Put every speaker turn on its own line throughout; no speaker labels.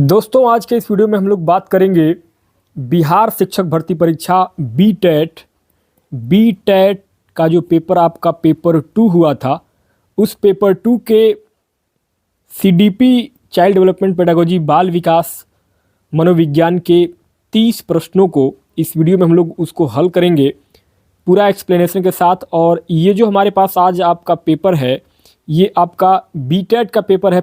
दोस्तों आज के इस वीडियो में हम लोग बात करेंगे बिहार शिक्षक भर्ती परीक्षा बी टेट का जो पेपर आपका पेपर 2 हुआ था, उस पेपर 2 के सीडीपी चाइल्ड डेवलपमेंट पेडागोजी बाल विकास मनोविज्ञान के 30 प्रश्नों को इस वीडियो में हम लोग उसको हल करेंगे पूरा एक्सप्लेनेशन के साथ। और ये जो हमारे पास आज आपका पेपर है, ये आपका बी.टेट का पेपर है।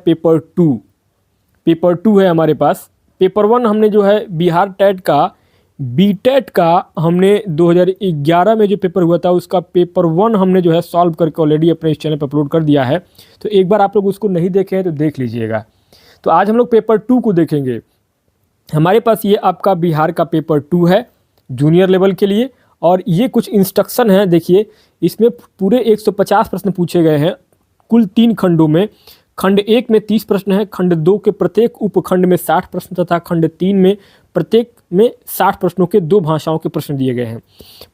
पेपर 2 है हमारे पास। पेपर 1 हमने जो है बिहार टेट का बी.टेट का हमने 2011 में जो पेपर हुआ था उसका पेपर 1 हमने जो है सॉल्व करके ऑलरेडी अपने इस चैनल पर अपलोड कर दिया है। तो एक बार आप लोग उसको नहीं देखे हैं तो देख लीजिएगा। तो आज हम लोग पेपर 2 को देखेंगे। हमारे पास ये आपका बिहार का पेपर 2 है जूनियर लेवल के लिए, और ये कुछ इंस्ट्रक्शन है। देखिए, इसमें पूरे 150 प्रश्न पूछे गए हैं कुल 3 खंडों में। खंड 1 में 30 प्रश्न है, खंड 2 के प्रत्येक उपखंड में 60 प्रश्न तथा खंड 3 में प्रत्येक में 60 प्रश्नों के 2 भाषाओं के प्रश्न दिए गए हैं।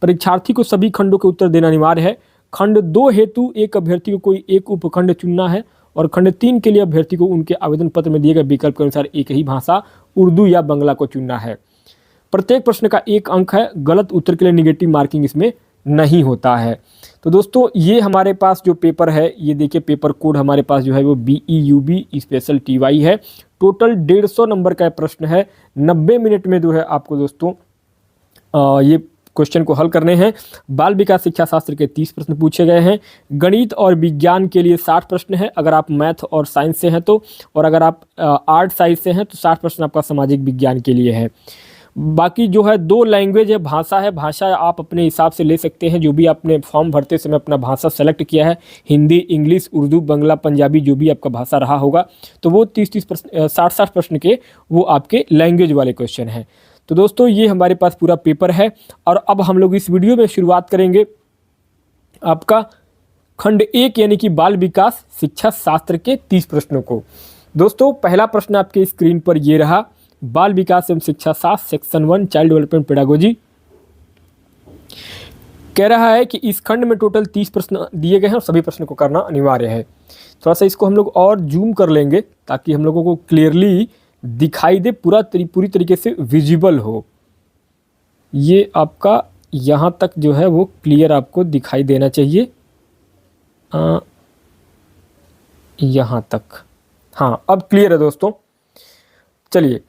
परीक्षार्थी को सभी खंडों के उत्तर देना अनिवार्य है। खंड 2 हेतु एक अभ्यर्थी को कोई एक उपखंड चुनना है, और खंड 3 के लिए अभ्यर्थी को उनके आवेदन पत्र में दिए गए विकल्प के अनुसार एक ही भाषा उर्दू या बंगला को चुनना है। प्रत्येक प्रश्न का 1 अंक है। गलत उत्तर के लिए निगेटिव मार्किंग इसमें नहीं होता है। तो दोस्तों ये हमारे पास जो पेपर है, ये देखिए पेपर कोड हमारे पास जो है वो BEUB स्पेशल TY है। टोटल 150 नंबर का प्रश्न है। 90 मिनट में जो है आपको दोस्तों ये क्वेश्चन को हल करने हैं। बाल विकास शिक्षा शास्त्र के 30 प्रश्न पूछे गए हैं। गणित और विज्ञान के लिए 60 प्रश्न है अगर आप मैथ और साइंस से हैं तो, और अगर आप आर्ट साइंस से हैं तो 60 प्रश्न आपका सामाजिक विज्ञान के लिए है। बाकी जो है 2 लैंग्वेज है, भाषा है। भाषा आप अपने हिसाब से ले सकते हैं, जो भी आपने फॉर्म भरते समय अपना भाषा सेलेक्ट किया है, हिंदी, इंग्लिश, उर्दू, बंगला, पंजाबी, जो भी आपका भाषा रहा होगा, तो वो 30-30 प्रश्न 60-60 प्रश्न के वो आपके लैंग्वेज वाले क्वेश्चन हैं। तो दोस्तों ये हमारे पास पूरा पेपर है, और अब हम लोग इस वीडियो में शुरुआत करेंगे आपका खंड 1 यानी कि बाल विकास शिक्षा शास्त्र के 30 प्रश्नों को। दोस्तों पहला प्रश्न आपके स्क्रीन पर ये रहा, बाल विकास एवं शिक्षा शास्त्र सेक्शन 1 चाइल्ड डेवलपमेंट पेडागोजी। कह रहा है कि इस खंड में टोटल 30 प्रश्न दिए गए हैं और सभी प्रश्नों को करना अनिवार्य है। थोड़ा सा इसको हम लोग और जूम कर लेंगे ताकि हम लोगों को क्लियरली दिखाई दे, पूरी तरीके से विजिबल हो। ये आपका यहाँ तक जो है वो क्लियर आपको दिखाई देना चाहिए, यहाँ तक। हाँ, अब क्लियर है दोस्तों। चलिए,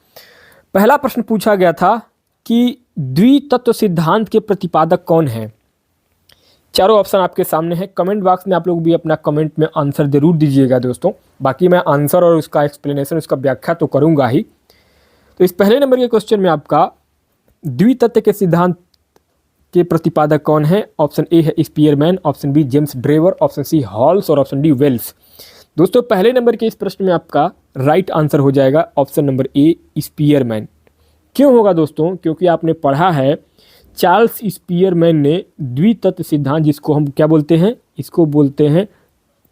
पहला प्रश्न पूछा गया था कि द्वितत्व सिद्धांत के प्रतिपादक कौन है। चारों ऑप्शन आपके सामने हैं। कमेंट बॉक्स में आप लोग भी अपना कमेंट में आंसर जरूर दीजिएगा दोस्तों। बाकी मैं आंसर और उसका एक्सप्लेनेशन, उसका व्याख्या तो करूंगा ही। तो इस पहले नंबर के क्वेश्चन में आपका द्वितत्व के सिद्धांत के प्रतिपादक कौन है। ऑप्शन ए है Spearman, option B James Drever, option C Halls और ऑप्शन डी वेल्स। दोस्तों पहले नंबर के इस प्रश्न में आपका राइट आंसर हो जाएगा ऑप्शन नंबर ए स्पीयरमैन। क्यों होगा दोस्तों? क्योंकि आपने पढ़ा है चार्ल्स स्पीयरमैन ने द्वितत्व सिद्धांत, जिसको हम क्या बोलते हैं, इसको बोलते हैं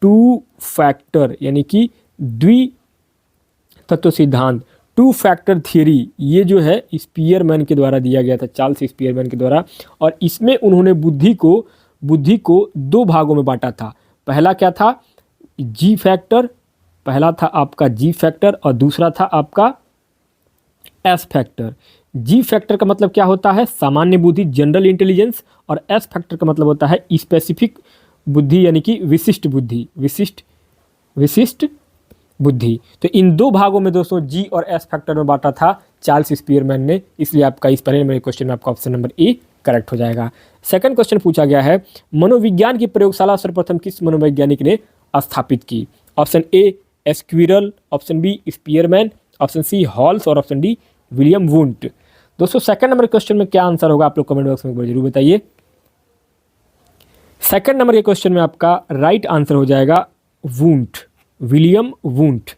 2 फैक्टर यानी कि द्वितत्व सिद्धांत, 2 फैक्टर थियरी। ये जो है स्पीयरमैन के द्वारा दिया गया था, चार्ल्स स्पीयरमैन के द्वारा। और इसमें उन्होंने बुद्धि को 2 भागों में बांटा था। पहला क्या था, जी फैक्टर। पहला था आपका जी फैक्टर और दूसरा था आपका एस फैक्टर। जी फैक्टर का मतलब क्या होता है, सामान्य बुद्धि, जनरल इंटेलिजेंस, और एस फैक्टर का मतलब होता है स्पेसिफिक बुद्धि यानी कि विशिष्ट बुद्धि। तो इन 2 भागों में दोस्तों जी और एस फैक्टर में बांटा था चार्ल्स स्पीयरमैन ने, इसलिए आपका इस पहले नंबर क्वेश्चन में आपका ऑप्शन नंबर ए करेक्ट हो जाएगा। सेकंड क्वेश्चन पूछा गया है, मनोविज्ञान की प्रयोगशाला सर्वप्रथम किस मनोवैज्ञानिक ने स्थापित की। Option A squirrel, option B Spearman, option C Halls और ऑप्शन डी विलियम वुंट। दोस्तों सेकंड नंबर क्वेश्चन में क्या आंसर होगा आप लोग कमेंट बॉक्स में जरूर बताइए। सेकंड नंबर के क्वेश्चन में आपका राइट आंसर हो जाएगा Wundt, William Wundt.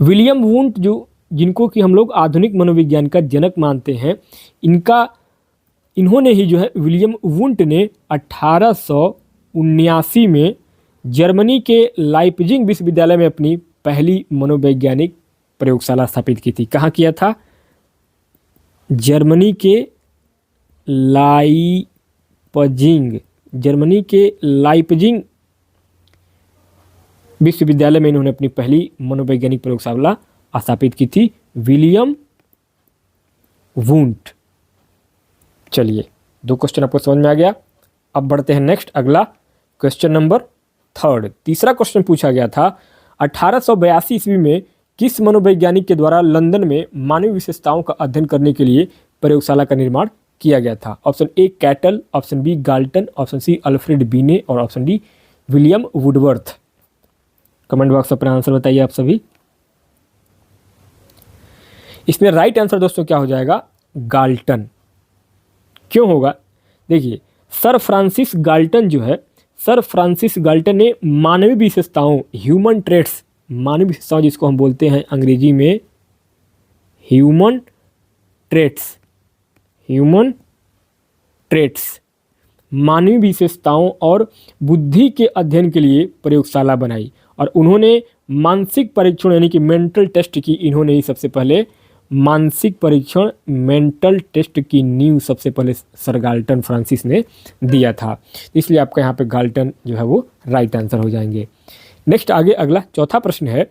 William Wundt जिनको कि हम लोग आधुनिक मनोविज्ञान का जनक मानते हैं, इन्होंने ही जो है विलियम वुंट ने 1879 में जर्मनी के लाइप्जिग विश्वविद्यालय में अपनी पहली मनोवैज्ञानिक प्रयोगशाला स्थापित की थी। कहाँ किया था? जर्मनी के लाइप्जिग विश्वविद्यालय में इन्होंने अपनी पहली मनोवैज्ञानिक प्रयोगशाला स्थापित की थी? William Wundt. चलिए, 2 क्वेश्चन आपको समझ में आ गया। अब बढ़ते हैं नेक्स्ट, अगला क्वेश्चन नंबर 3। तीसरा क्वेश्चन पूछा गया था 1882 ईस्वी में किस मनोवैज्ञानिक के द्वारा लंदन में मानवीय विशेषताओं का अध्ययन करने के लिए प्रयोगशाला का निर्माण किया गया था? Option A Cattell, option B Galton, option C Alfred Binet और option D William Woodworth. Comment box में अपना आंसर बताइए आप सभी। इसमें राइट आंसर दोस्तों क्या हो जाएगा? गाल्टन। क्यों होगा? देखिए, सर फ्रांसिस गाल्टन जो है, सर फ्रांसिस गाल्टन ने मानवीय विशेषताओं, ह्यूमन ट्रेट्स, मानवीय विशेषताओं जिसको हम बोलते हैं अंग्रेजी में ह्यूमन ट्रेट्स, ह्यूमन ट्रेट्स, मानवीय विशेषताओं और बुद्धि के अध्ययन के लिए प्रयोगशाला बनाई और उन्होंने मानसिक परीक्षण यानी कि मेंटल टेस्ट की, इन्होंने ही सबसे पहले मानसिक परीक्षण, मेंटल टेस्ट की नींव सबसे पहले सर गाल्टन फ्रांसिस ने दिया था। इसलिए आपका यहाँ पे गाल्टन जो है वो राइट आंसर हो जाएंगे। नेक्स्ट आगे अगला चौथा प्रश्न है,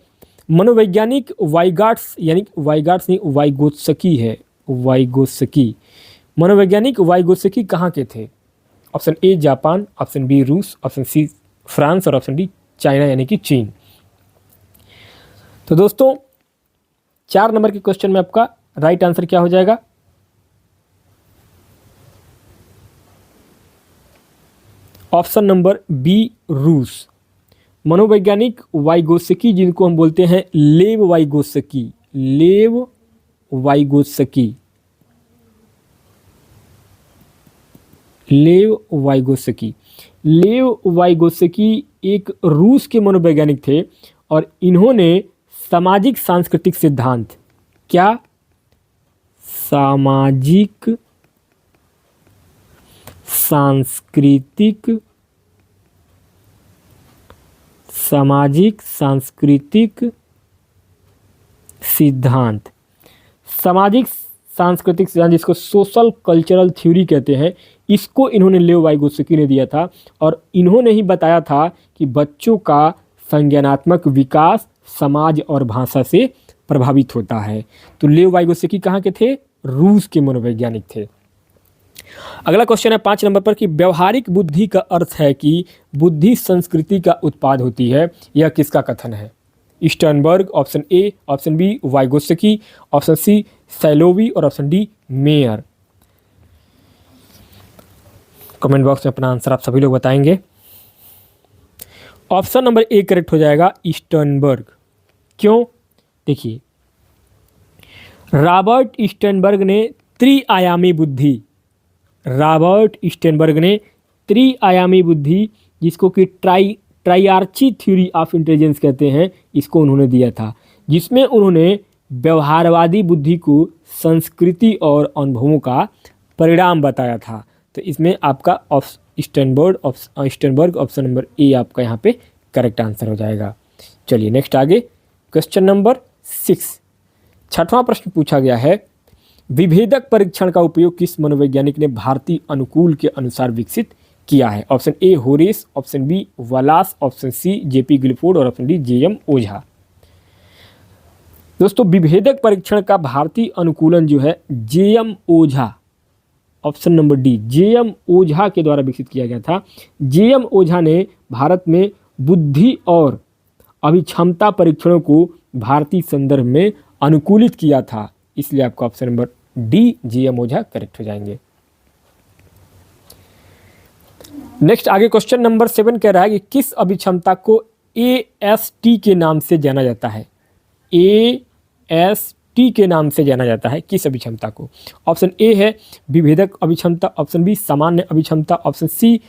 मनोवैज्ञानिक वाइगाट्स यानी वाइगाट्स नहीं वाइगोत्स्की है, वाइगोत्स्की, मनोवैज्ञानिक वाइगोत्स्की कहाँ के थे? Option A Japan, option B रूस, ऑप्शन सी फ्रांस और ऑप्शन डी चाइना यानी कि चीन। तो दोस्तों 4 नंबर के क्वेश्चन में आपका राइट आंसर क्या हो जाएगा? ऑप्शन नंबर बी रूस। मनोवैज्ञानिक वाइगोत्स्की जिनको हम बोलते हैं लेव वाइगोत्स्की, लेव वाइगोत्स्की, लेव वाइगोत्स्की, लेव वाइगोत्स्की एक रूस के मनोवैज्ञानिक थे और इन्होंने सामाजिक सांस्कृतिक सिद्धांत, क्या? सामाजिक सांस्कृतिक, सामाजिक सांस्कृतिक सिद्धांत, सामाजिक सांस्कृतिक सिद्धांत जिसको सोशल कल्चरल थ्योरी कहते हैं, इसको इन्होंने लेव वाइगोत्स्की ने दिया था और इन्होंने ही बताया था कि बच्चों का संज्ञानात्मक विकास समाज और भाषा से प्रभावित होता है। तो लेव वाइगोत्स्की कहाँ के थे? रूस के मनोवैज्ञानिक थे। अगला क्वेश्चन है 5 नंबर पर कि व्यवहारिक बुद्धि का अर्थ है कि बुद्धि संस्कृति का उत्पाद होती है, यह किसका कथन है? Sternberg, option A, option B Vygotsky, option C Salovey और option D Mayer. Comment box में अपना आंसर आप सभी लोग बताएंगे। ऑप्शन नंबर ए करेक्ट हो जाएगा, स्टर्नबर्ग। क्यों? देखिए, रॉबर्ट स्टर्नबर्ग ने त्रिआयामी बुद्धि, रॉबर्ट स्टर्नबर्ग ने त्रिआयामी बुद्धि जिसको कि ट्राइआर्ची थ्योरी ऑफ इंटेलिजेंस कहते हैं, इसको उन्होंने दिया था, जिसमें उन्होंने व्यवहारवादी बुद्धि को संस्कृति और अनुभवों का परिणाम बताया था। तो इसमें आपका स्टर्नबर्ग ऑप्शन नंबर ए आपका यहाँ पे करेक्ट आंसर हो जाएगा। चलिए नेक्स्ट आगे क्वेश्चन नंबर 6, 6वां प्रश्न पूछा गया है, विभेदक परीक्षण का उपयोग किस मनोवैज्ञानिक ने भारतीय अनुकूल के अनुसार विकसित किया है? Option A Horace, option B Wallace, option C JP Guilford और ऑप्शन डी जेएम ओझा। दोस्तों विभेदक परीक्षण का भारतीय अनुकूलन जो है JM Ojha, option number D JM Ojha के द्वारा विकसित किया गया था। जेएम ओझा ने भारत में बुद्धि और अभिक्षमता परीक्षणों को भारतीय संदर्भ में अनुकूलित किया था, इसलिए आपका ऑप्शन नंबर डी जेएम ओझा करेक्ट हो जाएंगे। नेक्स्ट आगे क्वेश्चन नंबर 7 कह रहा है कि किस अभिक्षमता को एएसटी के नाम से जाना जाता है? एएसटी के नाम से जाना जाता है किस अभिक्षमता को? ऑप्शन ए है विभेदक अभिक्षमता, ऑप्शन बी सामान्य अभिक्षमता, ऑप्शन सी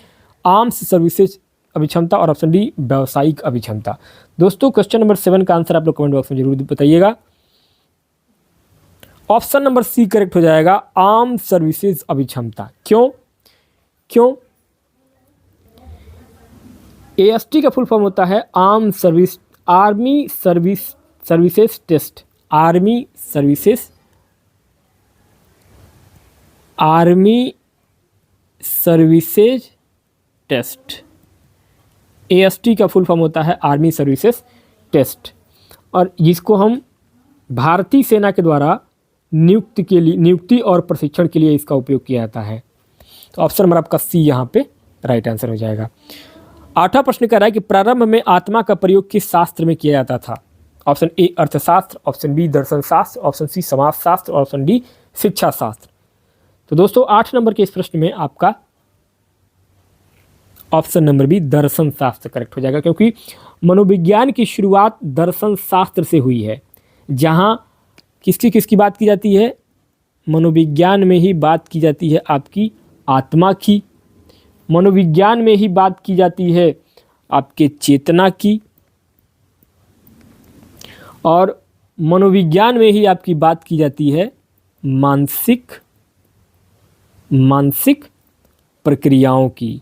आर्म्स सर्विसेज अभिक्षमता और ऑप्शन डी व्यावसायिक अभिक्षमता। दोस्तों क्वेश्चन नंबर 7 का आंसर आप लोग कमेंट बॉक्स में जरूर बताइएगा। ऑप्शन नंबर सी करेक्ट हो जाएगा, आर्म सर्विसेज अभिक्षमता। क्यों? एएसटी का फुल फॉर्म होता है army services test, army services test. AST का फुल फॉर्म होता है आर्मी सर्विसेज टेस्ट, और जिसको हम भारतीय सेना के द्वारा नियुक्ति और प्रशिक्षण के लिए इसका उपयोग किया जाता है। तो ऑप्शन नंबर आपका सी यहाँ पे राइट आंसर हो जाएगा। 8वां प्रश्न कह रहा है कि प्रारंभ में आत्मा का प्रयोग किस शास्त्र में किया जाता था? ऑप्शन ए अर्थशास्त्र, ऑप्शन बी दर्शन शास्त्र, ऑप्शन सी समाजशास्त्र और ऑप्शन डी शिक्षा शास्त्र। तो दोस्तों 8 नंबर के इस प्रश्न में आपका ऑप्शन नंबर बी दर्शन शास्त्र करेक्ट हो जाएगा, क्योंकि मनोविज्ञान की शुरुआत दर्शन शास्त्र से हुई है, जहां किसकी बात की जाती है? मनोविज्ञान में ही बात की जाती है आपकी आत्मा की, मनोविज्ञान में ही बात की जाती है आपके चेतना की, और मनोविज्ञान में ही आपकी बात की जाती है मानसिक प्रक्रियाओं की,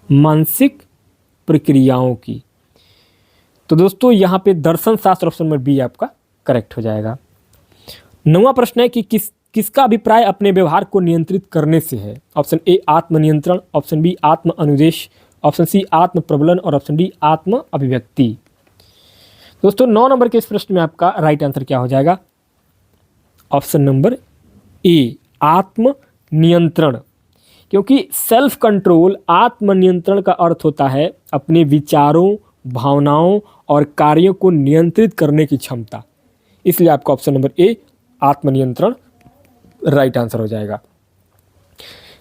मानसिक प्रक्रियाओं की। तो दोस्तों यहाँ पे दर्शन शास्त्र ऑप्शन नंबर बी आपका करेक्ट हो जाएगा। 9वां प्रश्न है कि किसका अभिप्राय अपने व्यवहार को नियंत्रित करने से है? ऑप्शन ए आत्मनियंत्रण, ऑप्शन बी आत्म अनुदेश, ऑप्शन सी आत्म प्रबलन और ऑप्शन डी आत्म अभिव्यक्ति। दोस्तों 9 नंबर के इस प्रश्न में आपका राइट आंसर क्या हो जाएगा? ऑप्शन नंबर ए आत्म नियंत्रण, क्योंकि सेल्फ कंट्रोल आत्मनियंत्रण का अर्थ होता है अपने विचारों, भावनाओं और कार्यों को नियंत्रित करने की क्षमता। इसलिए आपका ऑप्शन नंबर ए आत्मनियंत्रण राइट आंसर हो जाएगा।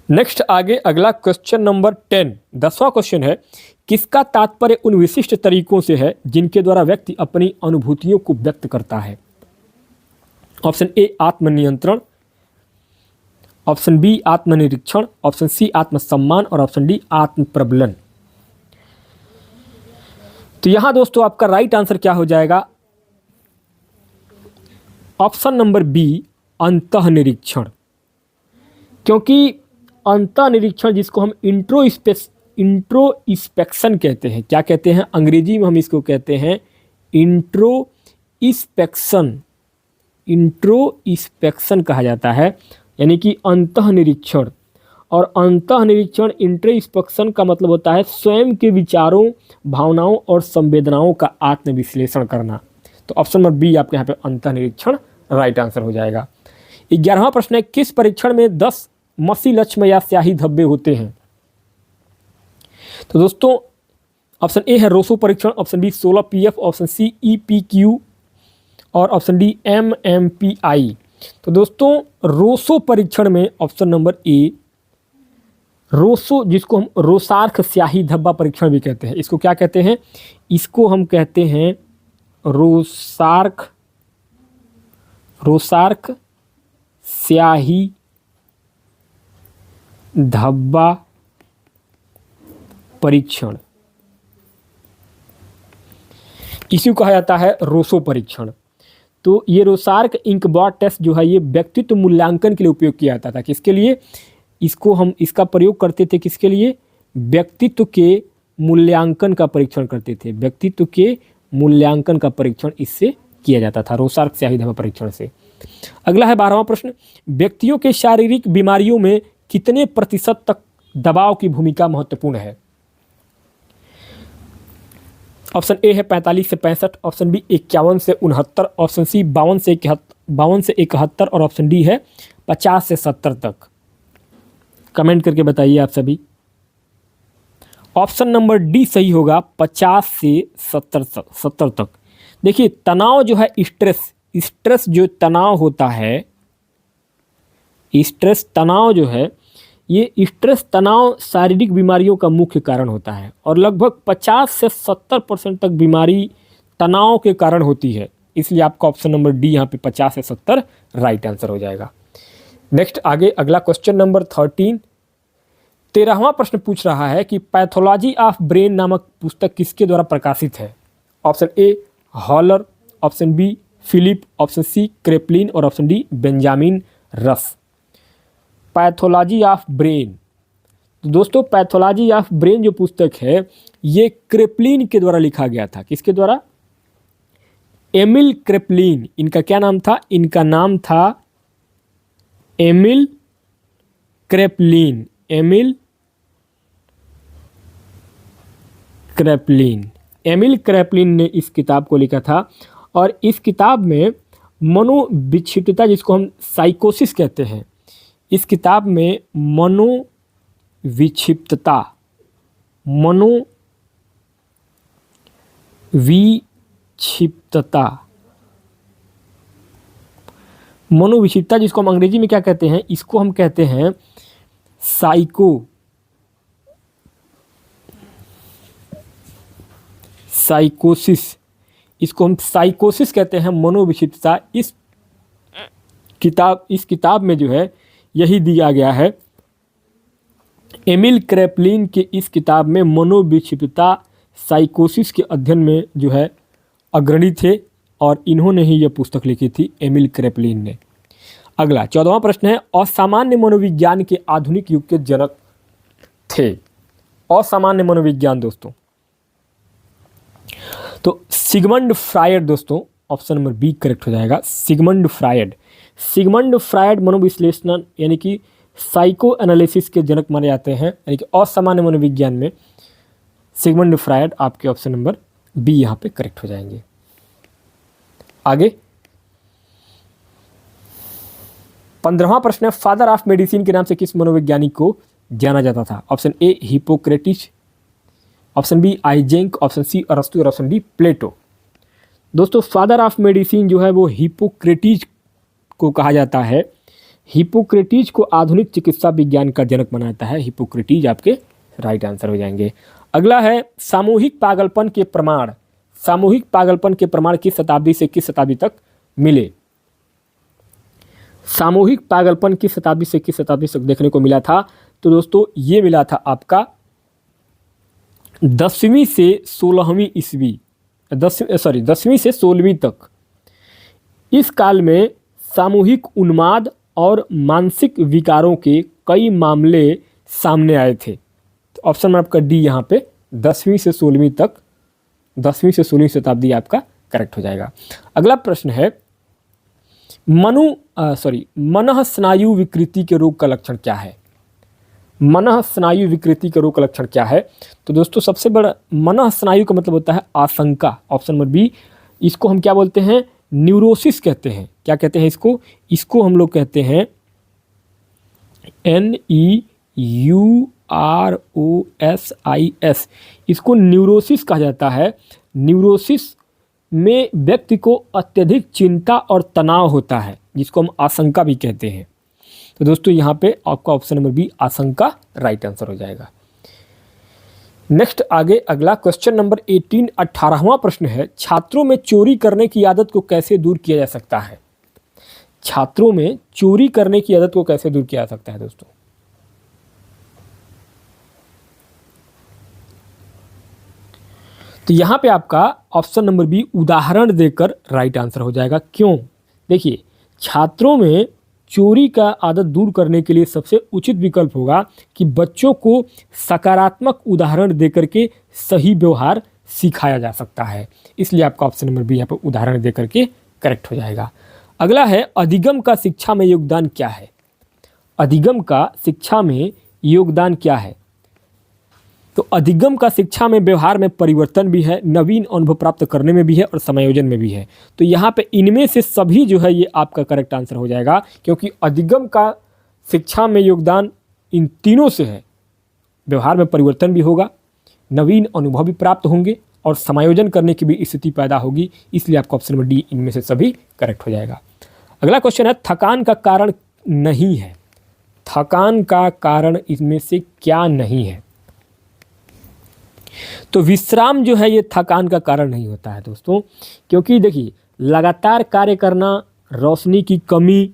नेक्स्ट आगे अगला क्वेश्चन नंबर 10, 10वां क्वेश्चन है, किसका तात्पर्य उन विशिष्ट तरीकों से है जिनके द्वारा व्यक्ति अपनी अनुभूतियों को व्यक्त करता है? ऑप्शन ए आत्मनियंत्रण, ऑप्शन बी आत्मनिरीक्षण, ऑप्शन सी आत्मसम्मान और ऑप्शन डी आत्म प्रबलन। तो यहां दोस्तों आपका राइट आंसर क्या हो जाएगा? ऑप्शन नंबर बी अंतःनिरीक्षण, क्योंकि अंतःनिरीक्षण जिसको हम इंट्रोस्पेक्शन कहते हैं, क्या कहते हैं अंग्रेजी में हम इसको कहते हैं इंट्रोस्पेक्शन कहा जाता है, यानी कि अंतःनिरीक्षण। और अंतःनिरीक्षण इंट्रोस्पेक्शन का मतलब होता है स्वयं के विचारों, भावनाओं और संवेदनाओं का आत्मविश्लेषण करना। तो ऑप्शन नंबर बी आपके यहाँ पे अंतःनिरीक्षण राइट आंसर हो जाएगा। 11वां प्रश्न है, किस परीक्षण में 10 मसी लक्ष्य या स्याही धब्बे होते हैं? तो दोस्तों ऑप्शन ए है रोसो परीक्षण, option B 16 PF, option C EPQ और ऑप्शन डी एमएमपीआई। तो दोस्तों रोसो परीक्षण में ऑप्शन नंबर ए रोसो, जिसको हम रोसार्क स्याही धब्बा परीक्षण भी कहते हैं, इसको क्या कहते हैं? इसको हम कहते हैं रोसार्क स्याही धब्बा परीक्षण, इसी कहा जाता है रोसो परीक्षण। तो ये रोसार्क इंकबॉट टेस्ट जो है ये व्यक्तित्व मूल्यांकन के लिए उपयोग किया जाता था। किसके लिए इसका प्रयोग करते थे? किसके लिए? व्यक्तित्व के मूल्यांकन का परीक्षण करते थे, व्यक्तित्व के मूल्यांकन का परीक्षण इससे किया जाता था, रोसार्क स्याही धब्बा परीक्षण से। अगला है 12वां प्रश्न, व्यक्तियों के शारीरिक बीमारियों में कितने प्रतिशत तक दबाव की भूमिका महत्वपूर्ण है? ऑप्शन ए है 45 से 65, ऑप्शन बी 51 से 69, ऑप्शन सी 52 से 71 और ऑप्शन डी है 50 से 70 तक। कमेंट करके बताइए आप सभी। ऑप्शन नंबर डी सही होगा, 50 से 70 तक। देखिए तनाव जो है स्ट्रेस जो तनाव होता है, स्ट्रेस तनाव जो है, ये स्ट्रेस तनाव शारीरिक बीमारियों का मुख्य कारण होता है और लगभग 50 से 70% तक बीमारी तनाव के कारण होती है। इसलिए आपका ऑप्शन नंबर डी यहाँ पे 50 से 70 राइट आंसर हो जाएगा। नेक्स्ट आगे अगला क्वेश्चन नंबर 13वां प्रश्न पूछ रहा है कि पैथोलॉजी ऑफ ब्रेन नामक पुस्तक किसके द्वारा प्रकाशित है? Option A Haller, option B Philip, option C Kraepelin और option D Benjamin Rush. Pathology of brain, तो दोस्तों पैथोलॉजी ऑफ ब्रेन जो पुस्तक है ये क्रेपलिन के द्वारा लिखा गया था। किसके द्वारा? Emil Kraepelin. इनका क्या नाम था? इनका नाम था एमिल क्रेपलिन। एमिल क्रेपलिन ने इस किताब को लिखा था और इस किताब में मनोविक्षिप्तता, जिसको हम साइकोसिस कहते हैं, इस किताब में मनोविक्षिप्तता मनोविक्षिप्तता जिसको हम अंग्रेजी में क्या कहते हैं, इसको हम कहते हैं साइकोसिस। इसको हम साइकोसिस कहते हैं, मनोविक्षिप्तता। इस किताब में जो है यही दिया गया है। एमिल क्रैपलिन के इस किताब में मनोविक्षिप्तता साइकोसिस के अध्ययन में जो है अग्रणी थे और इन्होंने ही यह पुस्तक लिखी थी, एमिल क्रैपलिन ने। अगला 14वां प्रश्न है, असामान्य मनोविज्ञान के आधुनिक युग के जनक थे। असामान्य मनोविज्ञान दोस्तों, तो सिगमंड फ्रायड दोस्तों, ऑप्शन नंबर बी करेक्ट हो जाएगा। सिगमंड फ्रायड मनोविश्लेषण यानी कि साइको एनालिसिस के जनक माने जाते हैं, यानी कि असामान्य मनोविज्ञान में सिगमंड फ्रायड आपके ऑप्शन नंबर बी यहाँ पे करेक्ट हो जाएंगे। आगे 15वां प्रश्न है, फादर ऑफ मेडिसिन के नाम से किस मनोवैज्ञानिक को जाना जाता था? Option A Hippocrates, option B Eysenck, option C अरस्तु और ऑप्शन डी प्लेटो। दोस्तों फादर ऑफ मेडिसिन जो है वो हिपोक्रेटिस को कहा जाता है। हिपोक्रेटिस को आधुनिक चिकित्सा विज्ञान का जनक माना जाता है। हिपोक्रेटिस आपके राइट आंसर हो जाएंगे। अगला है सामूहिक पागलपन के प्रमाण। सामूहिक पागलपन के प्रमाण किस शताब्दी से किस शताब्दी तक मिले? सामूहिक पागलपन किस शताब्दी से किस शताब्दी तक देखने को मिला था? तो दोस्तों ये मिला था आपका 10वीं से 16वीं ईस्वी, 10वीं से 16वीं तक। इस काल में सामूहिक उन्माद और मानसिक विकारों के कई मामले सामने आए थे। तो ऑप्शन नंबर आपका डी यहाँ पे 10वीं से 16वीं तक, 10वीं से 16वीं शताब्दी आपका करेक्ट हो जाएगा। अगला प्रश्न है, मनः स्नायु विकृति के रोग का लक्षण क्या है? मनः स्नायु विकृति के रोग का लक्षण क्या है? तो दोस्तों सबसे बड़ा मनः स्नायु का मतलब होता है आशंका। ऑप्शन नंबर बी, इसको हम क्या बोलते हैं? न्यूरोसिस कहते हैं। क्या कहते हैं इसको? इसको हम लोग कहते हैं NEUROSIS। इसको न्यूरोसिस कहा जाता है। न्यूरोसिस में व्यक्ति को अत्यधिक चिंता और तनाव होता है, जिसको हम आशंका भी कहते हैं। तो दोस्तों यहाँ पे आपका ऑप्शन नंबर बी आशंका राइट आंसर हो जाएगा। नेक्स्ट आगे अगला क्वेश्चन नंबर 18, 18वां प्रश्न है, छात्रों में चोरी करने की आदत को कैसे दूर किया जा सकता है? छात्रों में चोरी करने की आदत को कैसे दूर किया जा सकता है दोस्तों? तो यहाँ पे आपका ऑप्शन नंबर बी उदाहरण देकर राइट आंसर हो जाएगा। क्यों? देखिए, छात्रों में चोरी का आदत दूर करने के लिए सबसे उचित विकल्प होगा कि बच्चों को सकारात्मक उदाहरण देकर के सही व्यवहार सिखाया जा सकता है। इसलिए आपका ऑप्शन नंबर बी यहाँ पर उदाहरण देकर के करेक्ट हो जाएगा। अगला है, अधिगम का शिक्षा में योगदान क्या है? अधिगम का शिक्षा में योगदान क्या है? तो अधिगम का शिक्षा में व्यवहार में परिवर्तन भी है, नवीन अनुभव प्राप्त करने में भी है और समायोजन में भी है। तो यहाँ पे इनमें से सभी जो है ये आपका करेक्ट आंसर हो जाएगा, क्योंकि अधिगम का शिक्षा में योगदान इन तीनों से है। व्यवहार में परिवर्तन भी होगा, नवीन अनुभव भी प्राप्त होंगे और समायोजन करने की भी स्थिति पैदा होगी। इसलिए आपका ऑप्शन नंबर डी इनमें से सभी करेक्ट हो जाएगा। अगला क्वेश्चन है, थकान का कारण नहीं है। थकान का कारण इसमें से क्या नहीं है? तो विश्राम जो है ये थकान का कारण नहीं होता है दोस्तों, क्योंकि देखिए लगातार कार्य करना, रोशनी की कमी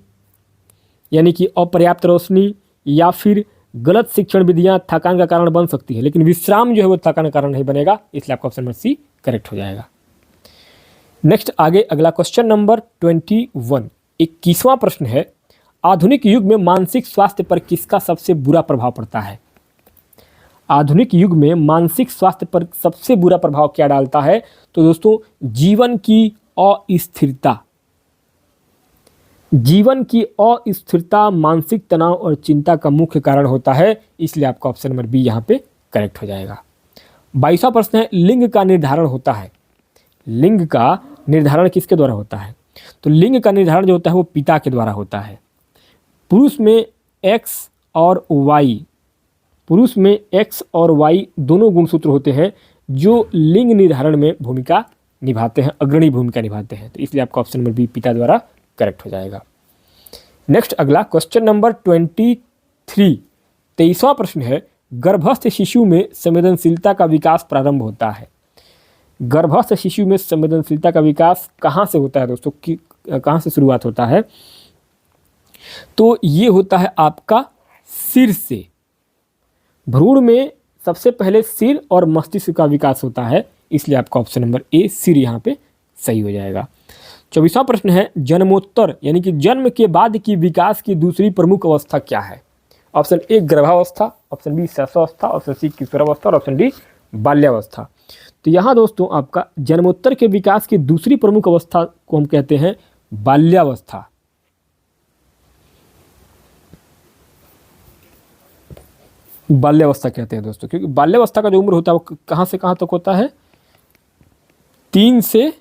यानी कि अपर्याप्त रोशनी या फिर गलत शिक्षण विधियां थकान का कारण बन सकती है, लेकिन विश्राम जो है वो थकान का कारण नहीं बनेगा। इसलिए आपका ऑप्शन नंबर सी करेक्ट हो जाएगा। नेक्स्ट आगे अगला क्वेश्चन नंबर 21, 21वां प्रश्न है, आधुनिक युग में मानसिक स्वास्थ्य पर किसका सबसे बुरा प्रभाव पड़ता है? आधुनिक युग में मानसिक स्वास्थ्य पर सबसे बुरा प्रभाव क्या डालता है? तो दोस्तों जीवन की अस्थिरता। जीवन की अस्थिरता मानसिक तनाव और चिंता का मुख्य कारण होता है। इसलिए आपका ऑप्शन नंबर बी यहाँ पे करेक्ट हो जाएगा। 22वां प्रश्न है, लिंग का निर्धारण होता है। लिंग का निर्धारण किसके द्वारा होता है? तो लिंग का निर्धारण जो होता है वो पिता के द्वारा होता है। पुरुष में एक्स और वाई, पुरुष में एक्स और वाई दोनों गुणसूत्र होते हैं जो लिंग निर्धारण में भूमिका निभाते हैं, अग्रणी भूमिका निभाते हैं। तो इसलिए आपका ऑप्शन नंबर बी पिता द्वारा करेक्ट हो जाएगा। नेक्स्ट अगला क्वेश्चन नंबर 23, 23वां प्रश्न है, गर्भस्थ शिशु में संवेदनशीलता का विकास प्रारंभ होता है। गर्भस्थ शिशु में संवेदनशीलता का विकास कहाँ से होता है दोस्तों, कहाँ से शुरुआत होता है? तो ये होता है आपका सिर से। भ्रूण में सबसे पहले सिर और मस्तिष्क का विकास होता है, इसलिए आपका ऑप्शन नंबर ए सिर यहाँ पे सही हो जाएगा। 24वां प्रश्न है, जन्मोत्तर यानी कि जन्म के बाद की विकास की दूसरी प्रमुख अवस्था क्या है? ऑप्शन ए गर्भावस्था, ऑप्शन बी शैशवावस्था, ऑप्शन सी किशोरावस्था और ऑप्शन डी बाल्यावस्था। तो यहाँ दोस्तों आपका जन्मोत्तर के विकास की दूसरी प्रमुख अवस्था को हम कहते हैं बाल्यावस्था। बाल्यावस्था कहते हैं दोस्तों, क्योंकि बाल्यावस्था का जो उम्र होता है वो कहाँ से कहाँ तक होता है? 3 से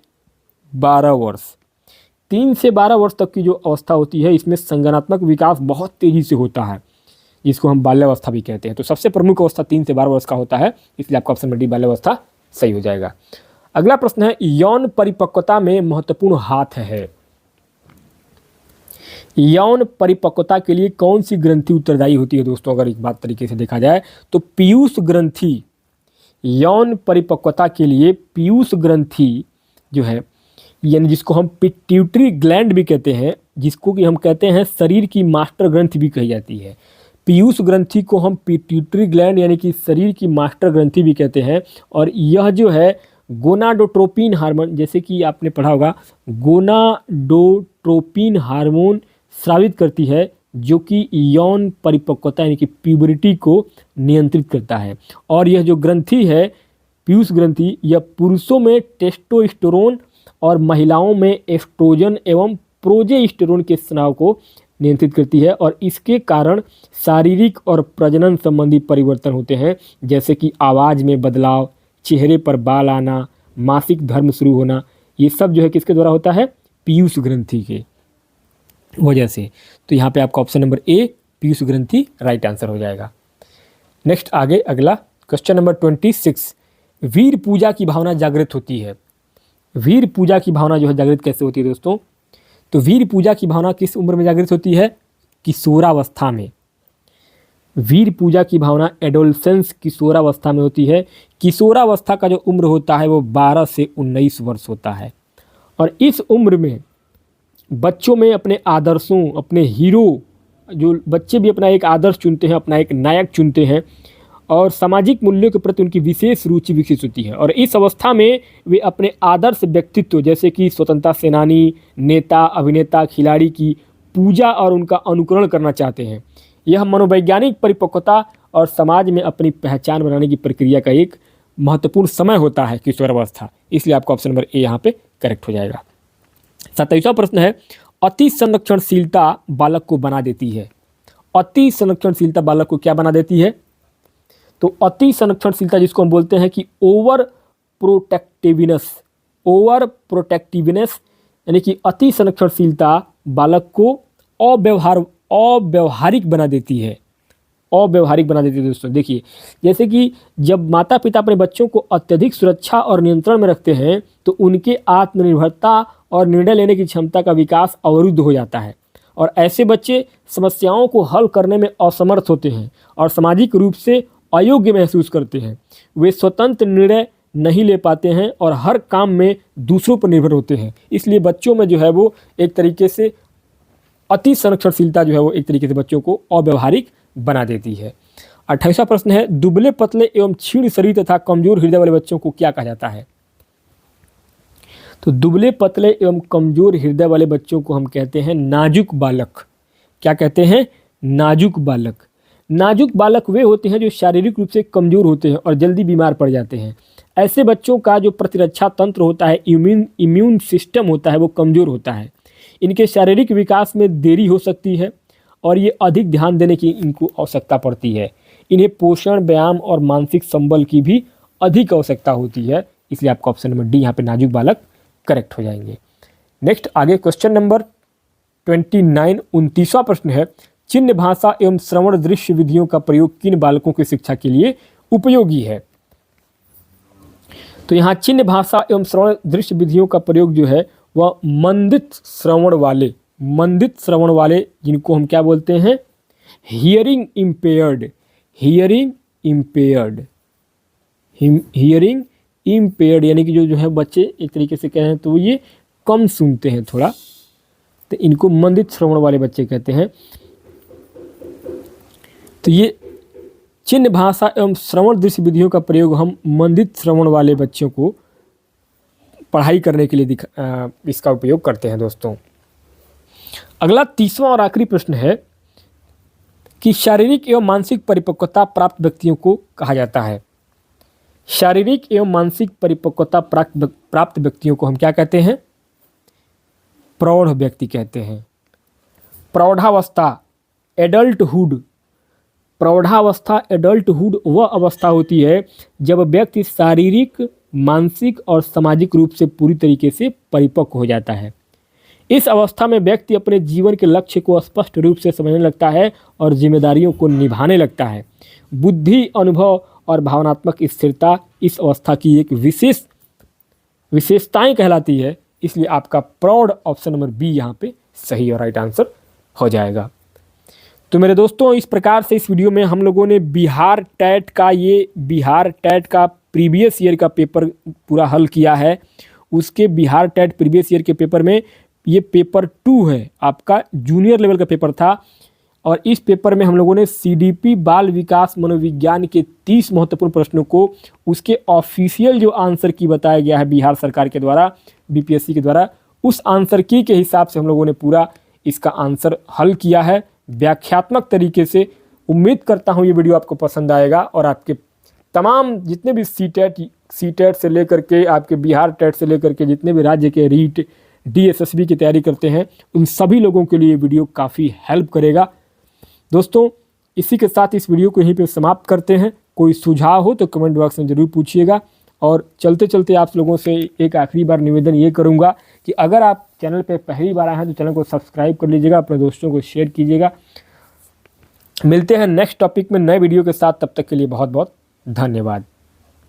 12 वर्ष। 3 से 12 वर्ष तक की जो अवस्था होती है इसमें संज्ञानात्मक विकास बहुत तेज़ी से होता है, इसको हम बाल्यावस्था भी कहते हैं। तो सबसे प्रमुख अवस्था 3 से 12 वर्ष का होता है, इसलिए आपका ऑप्शन नंबर डी बाल्यावस्था सही हो जाएगा। अगला प्रश्न है, यौन परिपक्वता में महत्वपूर्ण हाथ है। यौन परिपक्वता के लिए कौन सी ग्रंथि उत्तरदायी होती है दोस्तों? अगर एक बात तरीके से देखा जाए तो पीयूष ग्रंथि, यौन परिपक्वता के लिए पीयूष ग्रंथि जो है, यानी जिसको हम पिट्यूटरी ग्लैंड भी कहते हैं, जिसको कि हम कहते हैं शरीर की मास्टर ग्रंथि भी कही जाती है। पीयूष ग्रंथि को हम पिट्यूटरी ग्लैंड यानी कि शरीर की मास्टर ग्रंथि भी कहते हैं। और यह जो है गोनाडोट्रोपिन हार्मोन, जैसे कि आपने पढ़ा होगा, गोनाडोट्रोपिन हार्मोन स्रावित करती है, जो कि यौन परिपक्वता यानी कि प्यूबरिटी को नियंत्रित करता है। और यह जो ग्रंथि है पीयूष ग्रंथि, यह पुरुषों में टेस्टोस्टेरोन और महिलाओं में एस्ट्रोजन एवं प्रोजेस्टेरोन के स्राव को नियंत्रित करती है। और इसके कारण शारीरिक और प्रजनन संबंधी परिवर्तन होते हैं, जैसे कि आवाज़ में बदलाव, चेहरे पर बाल आना, मासिक धर्म शुरू होना। ये सब जो है किसके द्वारा होता है? पीयूष ग्रंथि के वजह से। तो यहाँ पे आपका ऑप्शन नंबर ए पीयूष ग्रंथि राइट आंसर हो जाएगा। नेक्स्ट आगे अगला क्वेश्चन नंबर 26, वीर पूजा की भावना जागृत होती है। वीर पूजा की भावना जो है जागृत कैसे होती है दोस्तों? तो वीर पूजा की भावना किस उम्र में जागृत होती है? किशोरावस्था में। वीर पूजा की भावना एडोलसेंस किशोरावस्था में होती है। किशोरावस्था का जो उम्र होता है वो 12 से 19 वर्ष होता है। और इस उम्र में बच्चों में अपने आदर्शों, अपने हीरो, जो बच्चे भी अपना एक आदर्श चुनते हैं, अपना एक नायक चुनते हैं, और सामाजिक मूल्यों के प्रति उनकी विशेष रुचि विकसित होती है। और इस अवस्था में वे अपने आदर्श व्यक्तित्व जैसे कि स्वतंत्रता सेनानी, नेता, अभिनेता, खिलाड़ी की पूजा और उनका अनुकरण करना चाहते हैं। यह मनोवैज्ञानिक परिपक्वता और समाज में अपनी पहचान बनाने की प्रक्रिया का एक महत्वपूर्ण समय होता है किशोरावस्था, इसलिए आपका ऑप्शन नंबर ए यहाँ पे करेक्ट हो जाएगा। 27वां प्रश्न है, अति संरक्षणशीलता बालक को बना देती है। अति संरक्षणशीलता बालक को क्या बना देती है? तो अति संरक्षणशीलता जिसको हम बोलते हैं कि ओवर प्रोटेक्टिवनेस यानी कि अति संरक्षणशीलता बालक को अव्यवहारिक बना देती है। अव्यवहारिक बना देती है दोस्तों। देखिए, जैसे कि जब माता पिता अपने बच्चों को अत्यधिक सुरक्षा और नियंत्रण में रखते हैं तो उनके आत्मनिर्भरता और निर्णय लेने की क्षमता का विकास अवरुद्ध हो जाता है, और ऐसे बच्चे समस्याओं को हल करने में असमर्थ होते हैं और सामाजिक रूप से अयोग्य महसूस करते हैं। वे स्वतंत्र निर्णय नहीं ले पाते हैं और हर काम में दूसरों पर निर्भर होते हैं। इसलिए बच्चों में जो है वो एक तरीके से अति संरक्षणशीलता जो है वो एक तरीके से बच्चों को अव्यवहारिक बना देती है। 28वां प्रश्न है, दुबले पतले एवं क्षीण शरीर तथा कमजोर हृदय वाले बच्चों को क्या कहा जाता है? तो दुबले पतले एवं कमजोर हृदय वाले बच्चों को हम कहते हैं नाजुक बालक। क्या कहते हैं? नाजुक बालक। नाजुक बालक वे होते हैं जो शारीरिक रूप से कमजोर होते हैं और जल्दी बीमार पड़ जाते हैं। ऐसे बच्चों का जो प्रतिरक्षा तंत्र होता है, इम्यून सिस्टम होता है, वो कमज़ोर होता है। इनके शारीरिक विकास में देरी हो सकती है और ये अधिक ध्यान देने की इनको आवश्यकता पड़ती है। इन्हें पोषण, व्यायाम और मानसिक संबल की भी अधिक आवश्यकता होती है, इसलिए आपका ऑप्शन नंबर डी यहाँ पे नाजुक बालक करेक्ट हो जाएंगे। नेक्स्ट आगे क्वेश्चन नंबर 29 29वां प्रश्न है, चिन्ह भाषा एवं श्रवण दृश्य विधियों का प्रयोग किन बालकों की शिक्षा के लिए उपयोगी है। तो यहाँ चिन्ह भाषा एवं श्रवण दृश्य विधियों का प्रयोग जो है वह मंदित श्रवण वाले जिनको हम क्या बोलते हैं, हियरिंग इम्पेयर्ड यानी कि जो है बच्चे एक तरीके से कहें तो ये कम सुनते हैं थोड़ा, तो इनको मंदित श्रवण वाले बच्चे कहते हैं। तो ये चिन्ह भाषा एवं श्रवण दृश्य विधियों का प्रयोग हम मंदित श्रवण वाले बच्चों को पढ़ाई करने के लिए इसका उपयोग करते हैं दोस्तों। अगला 30वां और आखिरी प्रश्न है कि शारीरिक एवं मानसिक परिपक्वता प्राप्त व्यक्तियों को कहा जाता है। शारीरिक एवं मानसिक परिपक्वता प्राप्त व्यक्तियों को हम क्या कहते हैं, प्रौढ़ व्यक्ति कहते हैं। प्रौढ़ावस्था एडल्टहुड वह अवस्था होती है जब व्यक्ति शारीरिक, मानसिक और सामाजिक रूप से पूरी तरीके से परिपक्व हो जाता है। इस अवस्था में व्यक्ति अपने जीवन के लक्ष्य को स्पष्ट रूप से समझने लगता है और जिम्मेदारियों को निभाने लगता है। बुद्धि, अनुभव और भावनात्मक स्थिरता इस अवस्था की एक विशेषताएं कहलाती है। इसलिए आपका प्रौढ़ ऑप्शन नंबर बी यहाँ पे सही और राइट आंसर हो जाएगा। तो मेरे दोस्तों, इस प्रकार से इस वीडियो में हम लोगों ने बिहार टैट का प्रीवियस ईयर का पेपर पूरा हल किया है। उसके बिहार टैट प्रीवियस ईयर के पेपर में ये पेपर 2 है, आपका जूनियर लेवल का पेपर था। और इस पेपर में हम लोगों ने CDP बाल विकास मनोविज्ञान के 30 महत्वपूर्ण प्रश्नों को उसके ऑफिशियल जो आंसर की बताया गया है बिहार सरकार के द्वारा, BPSC के द्वारा, उस आंसर की के हिसाब से हम लोगों ने पूरा इसका आंसर हल किया है व्याख्यात्मक तरीके से। उम्मीद करता हूँ ये वीडियो आपको पसंद आएगा और आपके तमाम जितने भी CTET से लेकर के आपके बिहार टेट से लेकर के जितने भी राज्य के रीट DSSB की तैयारी करते हैं उन सभी लोगों के लिए वीडियो काफ़ी हेल्प करेगा। दोस्तों, इसी के साथ इस वीडियो को यहीं पे समाप्त करते हैं। कोई सुझाव हो तो कमेंट बॉक्स में ज़रूर पूछिएगा। और चलते चलते आप लोगों से एक आखिरी बार निवेदन ये करूँगा कि अगर आप चैनल पे पहली बार आए हैं तो चैनल को सब्सक्राइब कर लीजिएगा, अपने दोस्तों को शेयर कीजिएगा। मिलते हैं नेक्स्ट टॉपिक में नए वीडियो के साथ, तब तक के लिए बहुत बहुत धन्यवाद।